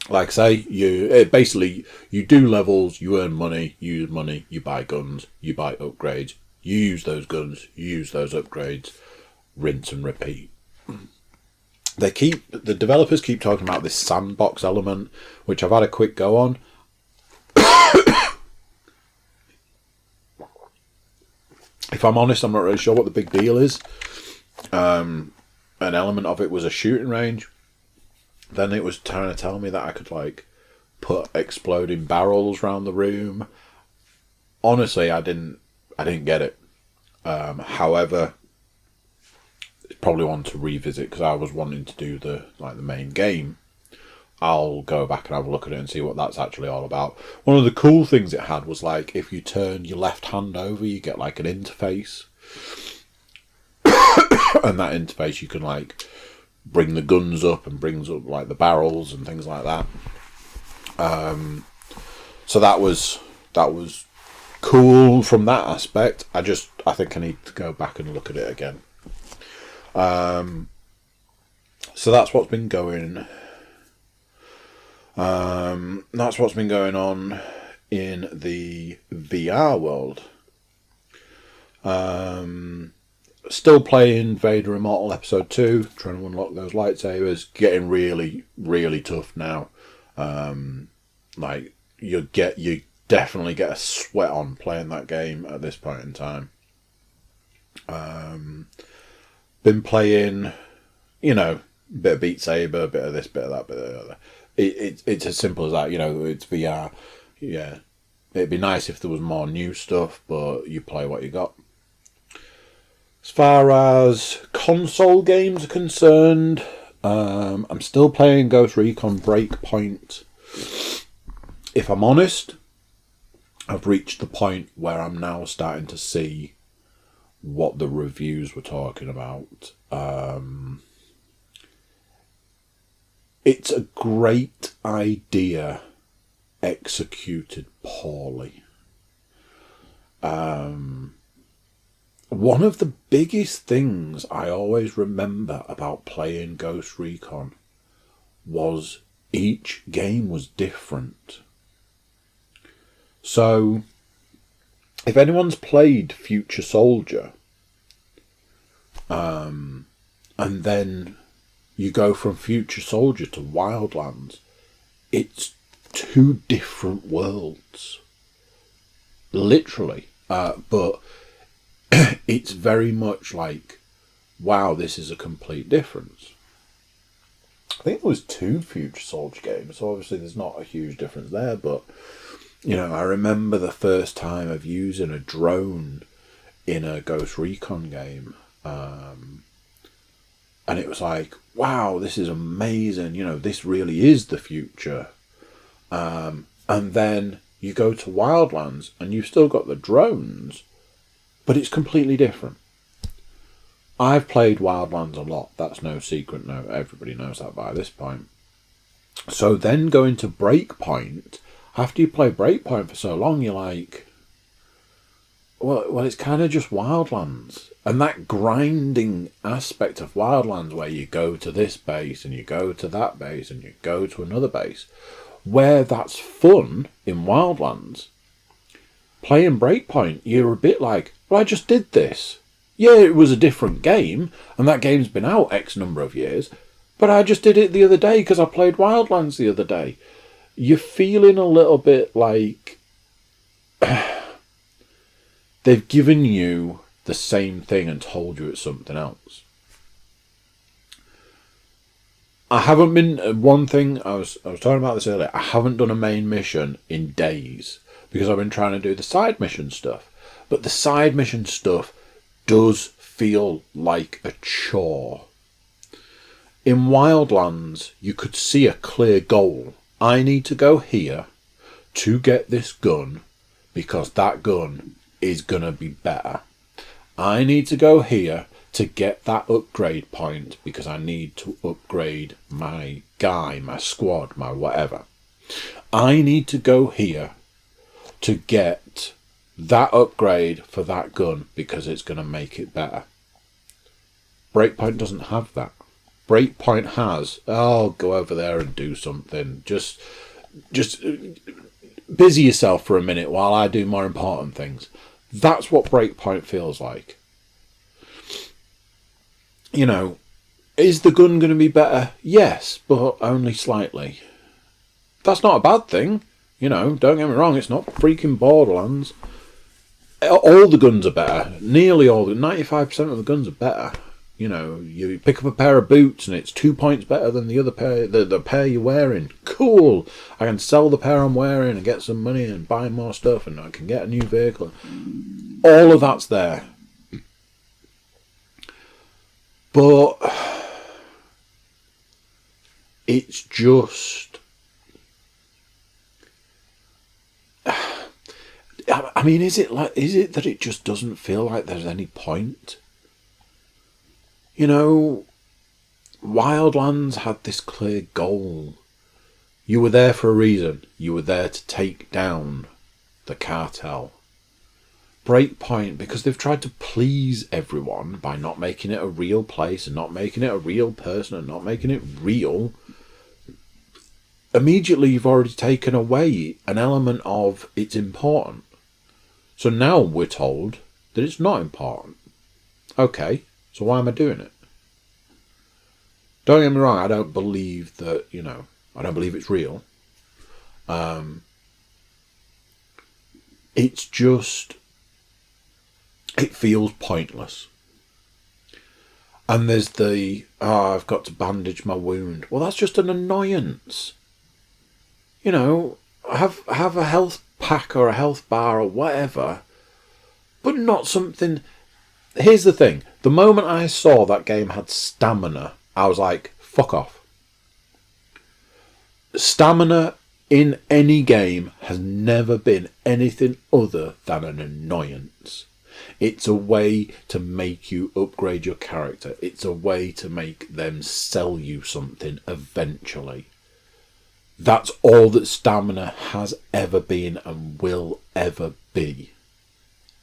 Like I say, you do levels, you earn money, you use money, you buy guns, you buy upgrades, you use those guns, you use those upgrades, rinse and repeat. The developers keep talking about this sandbox element, which I've had a quick go on. If I'm honest, I'm not really sure what the big deal is. An element of it was a shooting range. Then it was trying to tell me that I could like put exploding barrels around the room. Honestly, I didn't get it. However, it's probably one to revisit because I was wanting to do the main game. I'll go back and have a look at it and see what that's actually all about. One of the cool things it had was like if you turn your left hand over, you get like an interface. And that interface you can like bring the guns up and brings up like the barrels and things like that. So that was cool from that aspect. I think I need to go back and look at it again. So that's what's been going. That's what's been going on in the VR world. Still playing Vader Immortal Episode 2, trying to unlock those lightsabers. Getting really, really tough now. Like you definitely get a sweat on playing that game at this point in time. Been playing, bit of Beat Saber, bit of this, bit of that, bit of the other. It's as simple as that, it's VR. Yeah, it'd be nice if there was more new stuff, but you play what you got. As far as console games are concerned, I'm still playing Ghost Recon Breakpoint. If I'm honest, I've reached the point where I'm now starting to see what the reviews were talking about. It's a great idea executed poorly. One of the biggest things I always remember about playing Ghost Recon was each game was different. So, if anyone's played Future Soldier, and then you go from Future Soldier to Wildlands, it's two different worlds. Literally. But it's very much like, wow, this is a complete difference. I think there was 2 Future Soldier games, so obviously there's not a huge difference there, but, I remember the first time of using a drone in a Ghost Recon game, and it was like, wow, this is amazing, this really is the future. And then you go to Wildlands, and you've still got the drones, but it's completely different. I've played Wildlands a lot. That's no secret. No, everybody knows that by this point. So then going to Breakpoint, after you play Breakpoint for so long, you're like, Well, it's kind of just Wildlands. And that grinding aspect of Wildlands where you go to this base and you go to that base and you go to another base, where that's fun in Wildlands, playing Breakpoint, you're a bit like, well, I just did this. Yeah, it was a different game, and that game's been out X number of years, but I just did it the other day because I played Wildlands the other day. You're feeling a little bit like they've given you the same thing and told you it's something else. I haven't been... One thing, I was talking about this earlier, I haven't done a main mission in days because I've been trying to do the side mission stuff. But the side mission stuff does feel like a chore. In Wildlands, you could see a clear goal. I need to go here to get this gun because that gun is going to be better. I need to go here to get that upgrade point because I need to upgrade my guy, my squad, my whatever. I need to go here to get that upgrade for that gun because it's going to make it better. Breakpoint doesn't have that. Breakpoint has, go over there and do something. Just busy yourself for a minute while I do more important things. That's what Breakpoint feels like. You know, is the gun going to be better? Yes, but only slightly. That's not a bad thing. You know, don't get me wrong, it's not freaking Borderlands. All the guns are better. Nearly all, 95% of the guns are better. You know, you pick up a pair of boots and it's 2 points better than the other pair, the pair you're wearing. Cool! I can sell the pair I'm wearing and get some money and buy more stuff and I can get a new vehicle. All of that's there. But it's just... I mean, is it that it just doesn't feel like there's any point? You know, Wildlands had this clear goal. You were there for a reason. You were there to take down the cartel. Breakpoint, because they've tried to please everyone by not making it a real place and not making it a real person and not making it real, immediately you've already taken away an element of it's important. So now we're told that it's not important. Okay, so why am I doing it? Don't get me wrong, I don't believe that, you know, I don't believe it's real. It's just... it feels pointless. And there's the, I've got to bandage my wound. Well, that's just an annoyance. You know, have a health pack or a health bar or whatever, but not something... Here's the thing. The moment I saw that game had stamina, I was like, fuck off. Stamina in any game has never been anything other than an annoyance. It's a way to make you upgrade your character. It's a way to make them sell you something eventually. That's all that stamina has ever been and will ever be.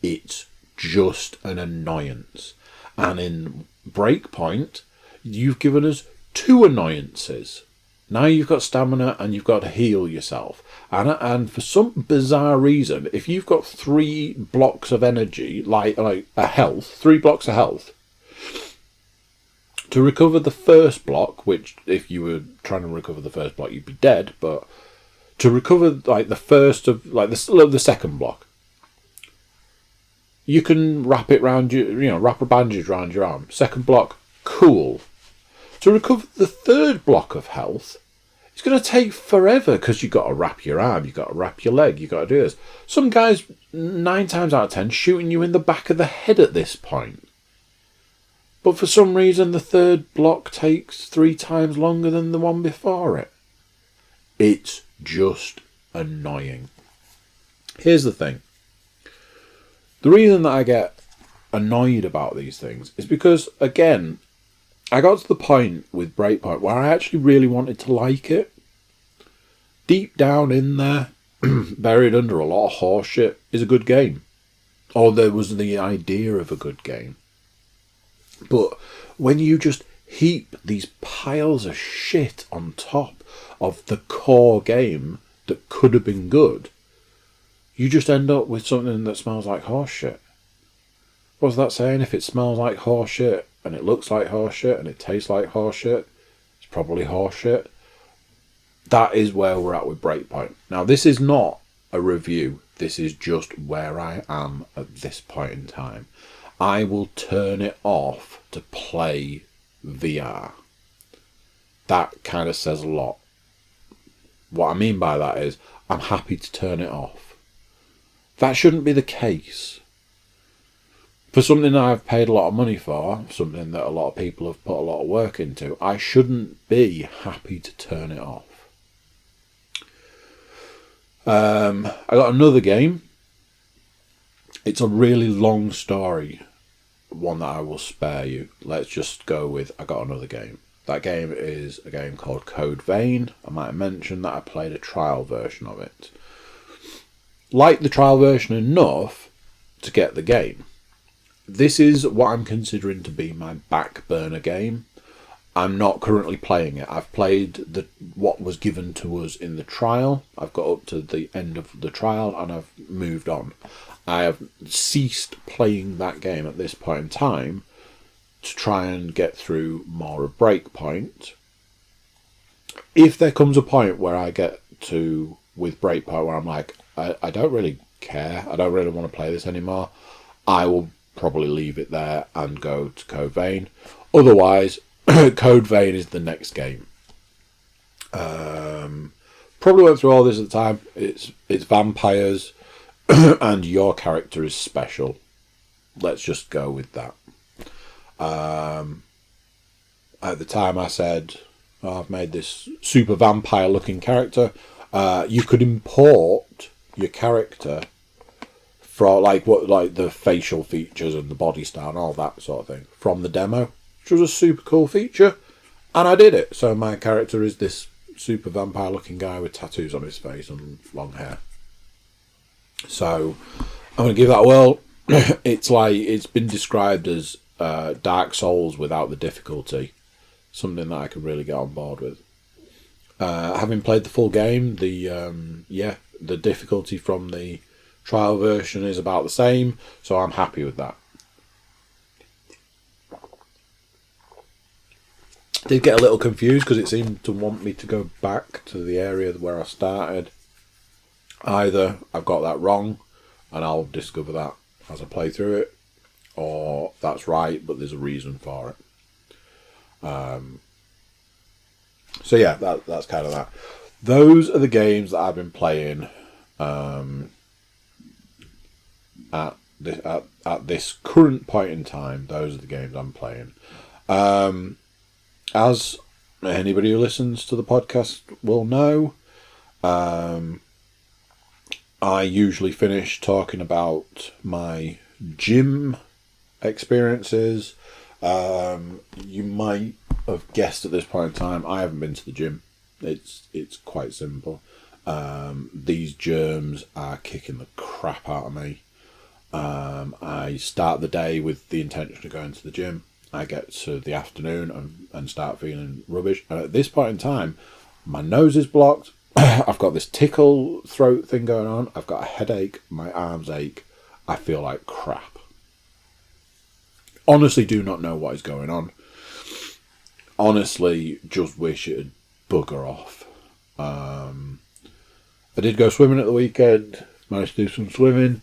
It's just an annoyance. And in Breakpoint, you've given us 2 annoyances. Now you've got stamina and you've got to heal yourself. And for some bizarre reason, if you've got 3 blocks of energy, like a health, 3 blocks of health, to recover the first block, which if you were trying to recover the first block, you'd be dead, but to recover like the first of, like the second block, you can wrap it round wrap a bandage around your arm. Second block, cool. To recover the third block of health, it's going to take forever because you've got to wrap your arm, you've got to wrap your leg, you've got to do this. Some guys, 9 times out of 10, shooting you in the back of the head at this point. But for some reason, the third block takes 3 times longer than the one before it. It's just annoying. Here's the thing. The reason that I get annoyed about these things is because, again, I got to the point with Breakpoint where I actually really wanted to like it. Deep down in there, buried under a lot of horseshit, is a good game. or there was the idea of a good game. But when you just heap these piles of shit on top of the core game that could have been good, you just end up with something that smells like horse shit. What's that saying? If it smells like horse shit, and it looks like horse shit, and it tastes like horse shit, it's probably horse shit. That is where we're at with Breakpoint. Now, this is not a review. This is just where I am at this point in time. I will turn it off to play VR. That kind of says a lot. What I mean by that is I'm happy to turn it off. That shouldn't be the case. For something that I've paid a lot of money for, something that a lot of people have put a lot of work into, I shouldn't be happy to turn it off. I got another game. It's a really long story, one that I will spare you. Let's just go with I got another game. That game is a game called Code Vein. I might mention that I played a trial version of it. Like the trial version enough to get the game. This is what I'm considering to be my back burner game. I'm not currently playing it. I've played what was given to us in the trial. I've got up to the end of the trial and I've moved on. I have ceased playing that game at this point in time to try and get through more of Breakpoint. If there comes a point where I get to, with Breakpoint, where I'm like, I don't really care, I don't really want to play this anymore, I will probably leave it there and go to Code Vein. Otherwise, Code Vein is the next game. Probably went through all this at the time. It's vampires, and your character is special. Let's just go with that. At the time I said, I've made this super vampire looking character. You could import your character for like the facial features and the body style and all that sort of thing from the demo, which was a super cool feature, and I did it. So my character is this super vampire looking guy with tattoos on his face and long hair. So I'm going to give that a whirl. It's been described as Dark Souls without the difficulty, something that I could really get on board with. Having played the full game, the difficulty from the trial version is about the same, so I'm happy with that. Did get a little confused because it seemed to want me to go back to the area where I started. Either I've got that wrong and I'll discover that as I play through it, or that's right but there's a reason for it. So yeah, that's kind of that. Those are the games that I've been playing at this current point in time. Those are the games I'm playing. As anybody who listens to the podcast will know, I usually finish talking about my gym experiences. You might have guessed at this point in time, I haven't been to the gym. It's quite simple. These germs are kicking the crap out of me. I start the day with the intention of going to the gym. I get to the afternoon and start feeling rubbish. And at this point in time, my nose is blocked. I've got this tickle throat thing going on. I've got a headache. My arms ache. I feel like crap. Honestly, do not know what is going on. Honestly, just wish it'd bugger off. I did go swimming at the weekend. Managed to do some swimming,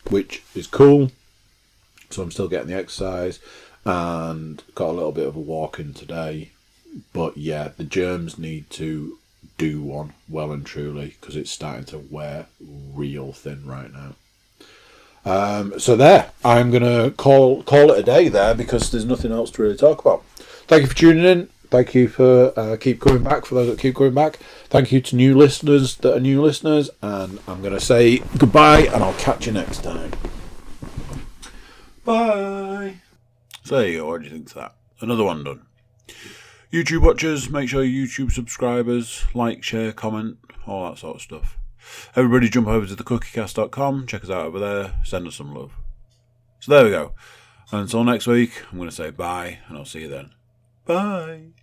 which is cool. So I'm still getting the exercise. And got a little bit of a walk in today. But yeah, the germs need to do one well and truly, because it's starting to wear real thin right now. So there, I'm going to call it a day there, because there's nothing else to really talk about. Thank you for tuning in. Thank you for keep coming back, for those that keep coming back. Thank you to new listeners that are new listeners. And I'm going to say goodbye, and I'll catch you next time. Bye. So there you go, what do you think of that? Another one done. YouTube watchers, make sure you're YouTube subscribers, like, share, comment, all that sort of stuff. Everybody jump over to the Cookiecast.com, check us out over there, send us some love. So there we go. And until next week, I'm going to say bye, and I'll see you then. Bye.